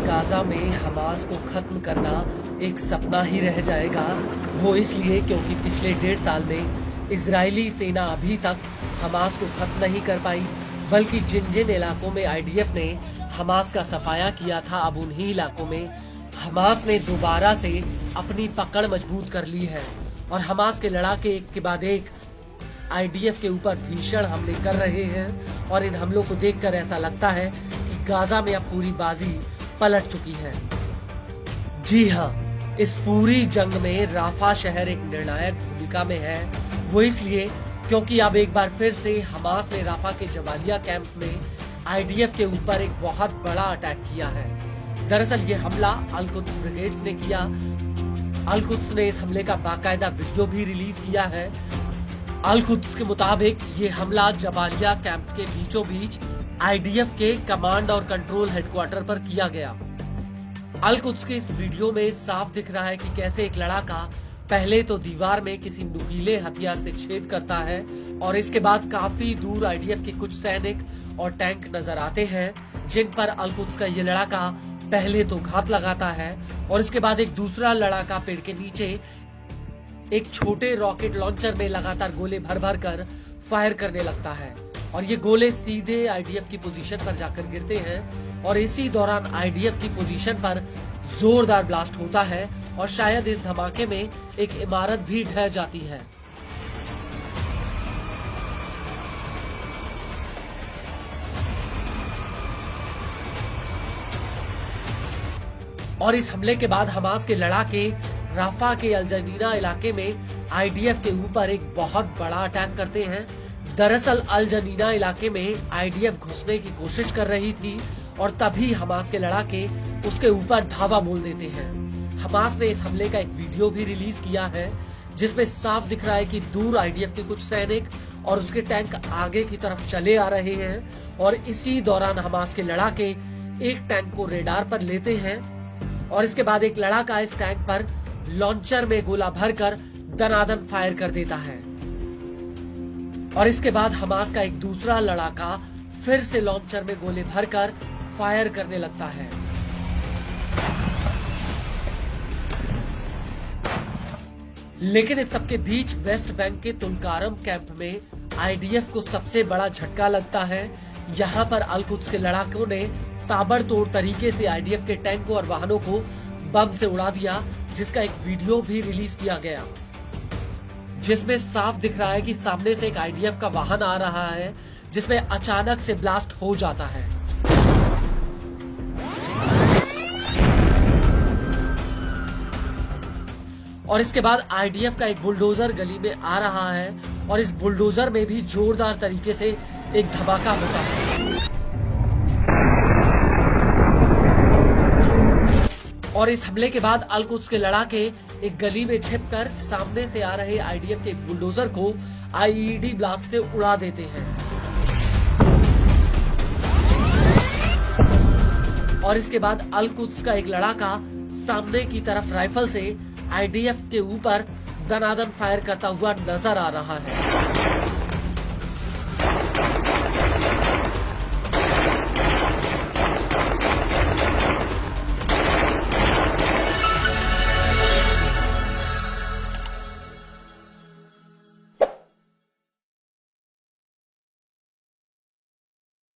Gaza में Hamas को खत्म करना एक सपना ही रह जाएगा। वो इसलिए क्योंकि पिछले 1.5 साल में इजरायली सेना अभी तक हमास को खत्म नहीं कर पाई, बल्कि जिन जिन इलाकों में आईडीएफ ने हमास का सफाया किया था, अब उन्हीं इलाकों में हमास ने दोबारा से अपनी पकड़ मजबूत कर ली है और हमास के लड़ाके एक के बाद एक आईडीएफ के ऊपर भीषण हमले कर रहे हैं। और इन हमलों को देखकर ऐसा लगता है कि गाजा में अब पूरी बाजी पलट चुकी है। जी हाँ, इस पूरी जंग में राफा शहर एक निर्णायक भूमिका में है। वो इसलिए क्योंकि अब एक बार फिर से हमास ने राफा के जबालिया कैंप में आईडीएफ के ऊपर एक बहुत बड़ा अटैक किया है। दरअसल ये हमला अल कुद्स ब्रिगेड्स ने किया। अल कुद्स ने इस हमले का बाकायदा वीडियो भी रिलीज किया है। अल कुद्स के मुताबिक ये हमला जबालिया कैंप के बीचों बीच आईडीएफ के कमांड और कंट्रोल हेडक्वार्टर पर किया गया। अल कुद्स के इस वीडियो में साफ दिख रहा है कि कैसे एक लड़ाका पहले तो दीवार में किसी नुकीले हथियार से छेद करता है और इसके बाद काफी दूर आईडीएफ के कुछ सैनिक और टैंक नजर आते हैं, जिन पर अल कुद्स का ये लड़ाका पहले तो घात लगाता है और इसके बाद एक दूसरा लड़ाका पेड़ के नीचे एक छोटे रॉकेट लॉन्चर में लगातार गोले भर भर कर फायर करने लगता है और ये गोले सीधे आईडीएफ की पोजीशन पर जाकर गिरते हैं और इसी दौरान आईडीएफ की पोजीशन पर जोरदार ब्लास्ट होता है और शायद इस धमाके में एक इमारत भी ढह जाती है। और इस हमले के बाद हमास के लड़ाके राफा के अल जनीना इलाके में आईडीएफ के ऊपर एक बहुत बड़ा अटैक करते हैं। दरअसल अल जनीना इलाके में आईडीएफ घुसने की कोशिश कर रही थी और तभी हमास के लड़ाके उसके ऊपर धावा बोल देते हैं। हमास ने इस हमले का एक वीडियो भी रिलीज किया है, जिसमें साफ दिख रहा है कि दूर आईडीएफ के कुछ सैनिक और उसके टैंक आगे की तरफ चले आ रहे हैं और इसी दौरान हमास के लड़ाके एक टैंक को रेडार पर लेते हैं और इसके बाद एक लड़ाका इस टैंक पर लॉन्चर में गोला भरकर दनादन फायर कर देता है और इसके बाद हमास का एक दूसरा लड़ाका फिर से लॉन्चर में गोले भरकर फायर करने लगता है। लेकिन इस सबके बीच वेस्ट बैंक के तुलकारम कैंप में आईडीएफ को सबसे बड़ा झटका लगता है। यहाँ पर अल कुद्स के लड़ाकों ने ताबड़तोड़ तरीके से आईडीएफ के टैंकों और वाहनों को बम से उड़ा दिया, जिसका एक वीडियो भी रिलीज किया गया, जिसमें साफ दिख रहा है कि सामने से एक आईडीएफ का वाहन आ रहा है, जिसमें अचानक से ब्लास्ट हो जाता है। और इसके बाद आईडीएफ का एक बुलडोजर गली में आ रहा है और इस बुलडोजर में भी जोरदार तरीके से एक धमाका होता है। और इस हमले के बाद अल कुद्स के लड़ाके एक गली में छिपकर सामने से आ रहे आईडीएफ के एक बुलडोजर को आईईडी ब्लास्ट से उड़ा देते हैं और इसके बाद अल कुद्स का एक लड़ाका सामने की तरफ राइफल से आईडीएफ के ऊपर दनादन फायर करता हुआ नजर आ रहा है।